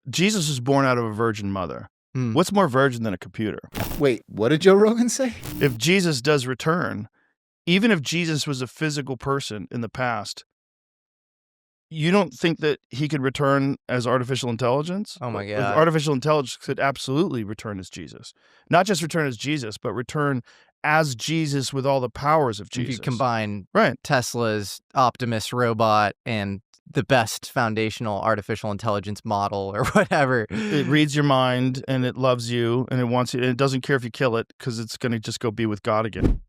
Jesus was born out of a virgin mother. Hmm. What's more virgin than a computer? Wait, what did Joe Rogan say? If Jesus does return, even if Jesus was a physical person in the past, you don't think that he could return as artificial intelligence? Oh my God. Artificial intelligence could absolutely return as Jesus. Not just return as Jesus, but return as Jesus with all the powers of Jesus. If you combine Right. Tesla's Optimus robot and the best foundational artificial intelligence model or whatever. It reads your mind and it loves you and it wants you, and it doesn't care if you kill it because it's going to just go be with God again.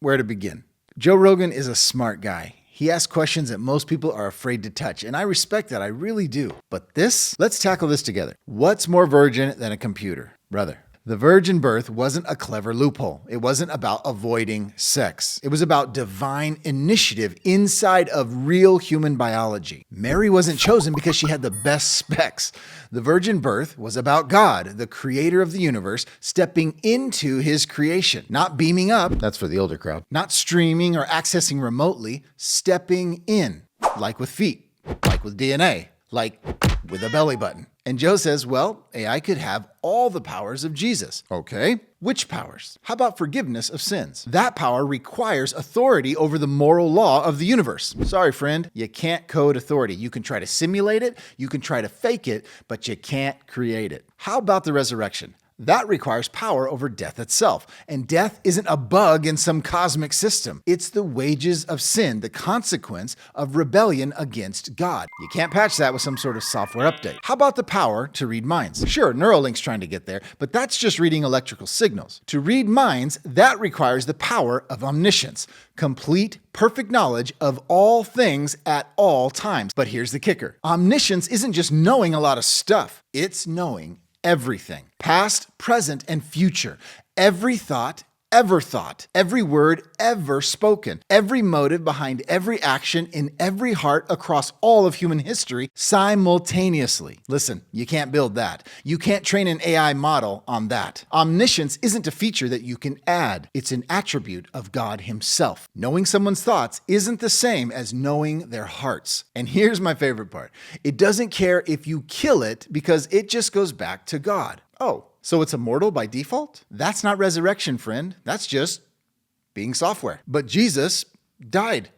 Where to begin? Joe Rogan is a smart guy. He asks questions that most people are afraid to touch, and I respect that, I really do. But let's tackle this together. What's more virgin than a computer? Brother, the virgin birth wasn't a clever loophole. It wasn't about avoiding sex. It was about divine initiative inside of real human biology. Mary wasn't chosen because she had the best specs. The virgin birth was about God, the creator of the universe, stepping into his creation, not beaming up, that's for the older crowd, not streaming or accessing remotely, stepping in, like with feet, like with DNA, like with a belly button. And Joe says, well, AI could have all the powers of Jesus. Okay, which powers? How about forgiveness of sins? That power requires authority over the moral law of the universe. Sorry, friend, you can't code authority. You can try to simulate it, you can try to fake it, but you can't create it. How about the resurrection? That requires power over death itself. And death isn't a bug in some cosmic system. It's the wages of sin, the consequence of rebellion against God. You can't patch that with some sort of software update. How about the power to read minds? Sure, Neuralink's trying to get there, but that's just reading electrical signals. To read minds, that requires the power of omniscience, complete, perfect knowledge of all things at all times. But here's the kicker. Omniscience isn't just knowing a lot of stuff. It's knowing everything, past, present, and future. Every thought ever thought, every word ever spoken, every motive behind every action in every heart across all of human history simultaneously. Listen, you can't build that. You can't train an AI model on that. Omniscience isn't a feature that you can add. It's an attribute of God himself. Knowing someone's thoughts isn't the same as knowing their hearts. And here's my favorite part. It doesn't care if you kill it because it just goes back to God. Oh, so it's immortal by default? That's not resurrection, friend. That's just being software. But Jesus died.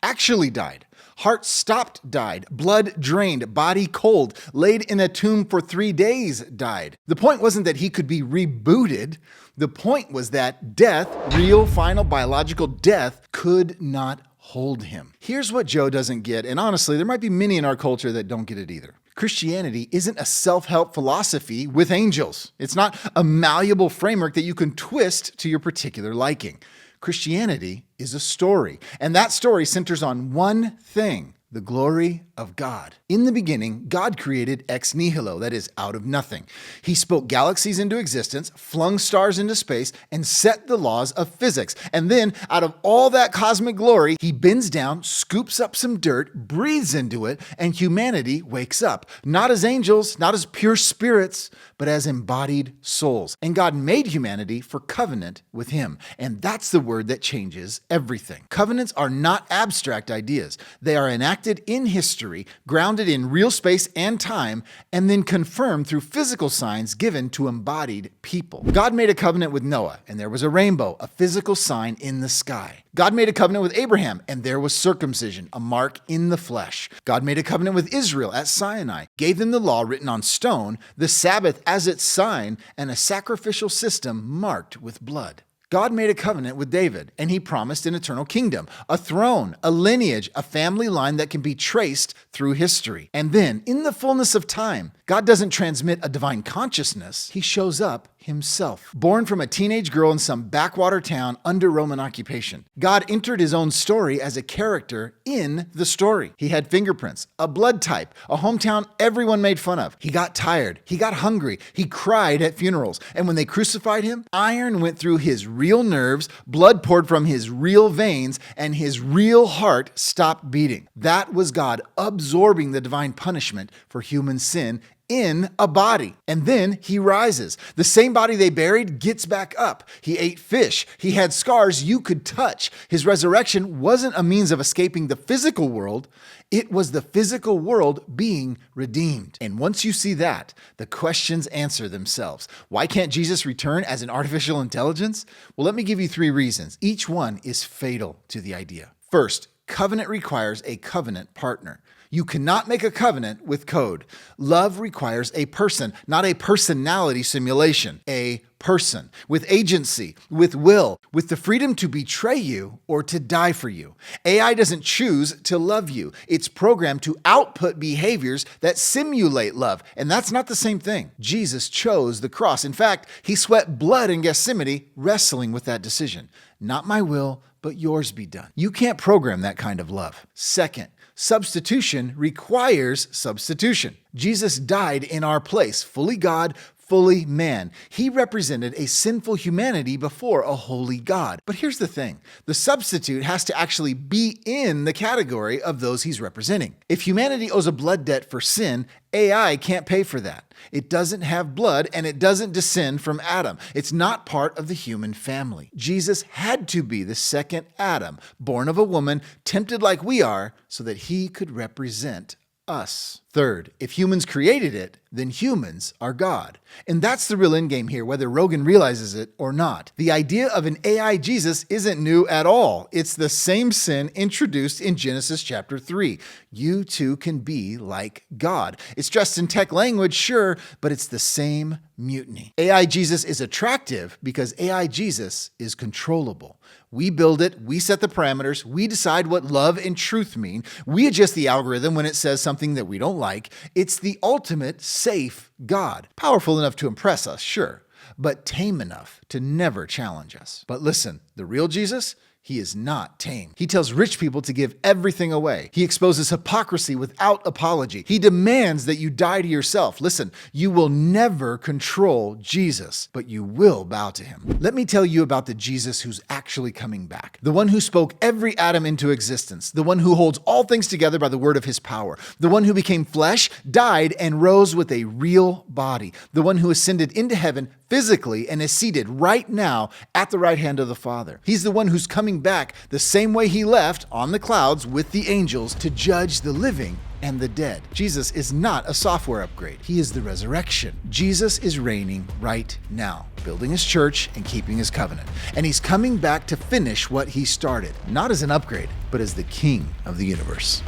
Actually died. Heart stopped, died. Blood drained. Body cold. Laid in a tomb for 3 days, died. The point wasn't that he could be rebooted. The point was that death, real, final, biological death, could not hold him. Here's what Joe doesn't get, and honestly, there might be many in our culture that don't get it either. Christianity isn't a self-help philosophy with angels. It's not a malleable framework that you can twist to your particular liking. Christianity is a story, and that story centers on one thing: the glory of God. In the beginning, God created ex nihilo, that is, out of nothing. He spoke galaxies into existence, flung stars into space, and set the laws of physics. And then, out of all that cosmic glory, he bends down, scoops up some dirt, breathes into it, and humanity wakes up. Not as angels, not as pure spirits, but as embodied souls. And God made humanity for covenant with him. And that's the word that changes everything. Covenants are not abstract ideas. They are enacted in history, grounded in real space and time, and then confirmed through physical signs given to embodied people. God made a covenant with Noah, and there was a rainbow, a physical sign in the sky. God made a covenant with Abraham, and there was circumcision, a mark in the flesh. God made a covenant with Israel at Sinai, gave them the law written on stone, the Sabbath as its sign, and a sacrificial system marked with blood. God made a covenant with David, and he promised an eternal kingdom, a throne, a lineage, a family line that can be traced through history. And then, in the fullness of time, God doesn't transmit a divine consciousness. He shows up himself. Born from a teenage girl in some backwater town under Roman occupation, God entered his own story as a character in the story. He had fingerprints, a blood type, a hometown everyone made fun of. He got tired. He got hungry. He cried at funerals. And when they crucified him, iron went through his real nerves, blood poured from his real veins, and his real heart stopped beating. That was God absorbing the divine punishment for human sin in a body. And then he rises. The same body they buried gets back up. He ate fish. He had scars you could touch. His resurrection wasn't a means of escaping the physical world. It was the physical world being redeemed. And once you see that, the questions answer themselves. Why can't Jesus return as an artificial intelligence? Well, let me give you 3 reasons. Each one is fatal to the idea. First, covenant requires a covenant partner. You cannot make a covenant with code. Love requires a person, not a personality simulation. A person with agency, with will, with the freedom to betray you or to die for you. AI doesn't choose to love you. It's programmed to output behaviors that simulate love, and that's not the same thing. Jesus chose the cross. In fact, he sweat blood in Gethsemane wrestling with that decision. Not my will, but yours be done. You can't program that kind of love. Second, substitution requires substitution. Jesus died in our place, fully God, fully man. He represented a sinful humanity before a holy God. But here's the thing. The substitute has to actually be in the category of those he's representing. If humanity owes a blood debt for sin, AI can't pay for that. It doesn't have blood and it doesn't descend from Adam. It's not part of the human family. Jesus had to be the second Adam, born of a woman, tempted like we are, so that he could represent us. Third, if humans created it, then humans are God. And that's the real endgame here, whether Rogan realizes it or not. The idea of an AI Jesus isn't new at all. It's the same sin introduced in Genesis chapter 3. You too can be like God. It's dressed in tech language, sure, but it's the same mutiny. AI Jesus is attractive because AI Jesus is controllable. We build it, we set the parameters, we decide what love and truth mean, we adjust the algorithm when it says something that we don't like. It's the ultimate safe God. Powerful enough to impress us, sure, but tame enough to never challenge us. But listen, the real Jesus, he is not tame. He tells rich people to give everything away. He exposes hypocrisy without apology. He demands that you die to yourself. Listen, you will never control Jesus, but you will bow to him. Let me tell you about the Jesus who's actually coming back. The one who spoke every atom into existence. The one who holds all things together by the word of his power. The one who became flesh, died, and rose with a real body. The one who ascended into heaven physically and is seated right now at the right hand of the Father. He's the one who's coming back the same way he left on the clouds with the angels to judge the living and the dead. Jesus is not a software upgrade. He is the resurrection. Jesus is reigning right now, building his church and keeping his covenant. And he's coming back to finish what he started, not as an upgrade, but as the King of the universe.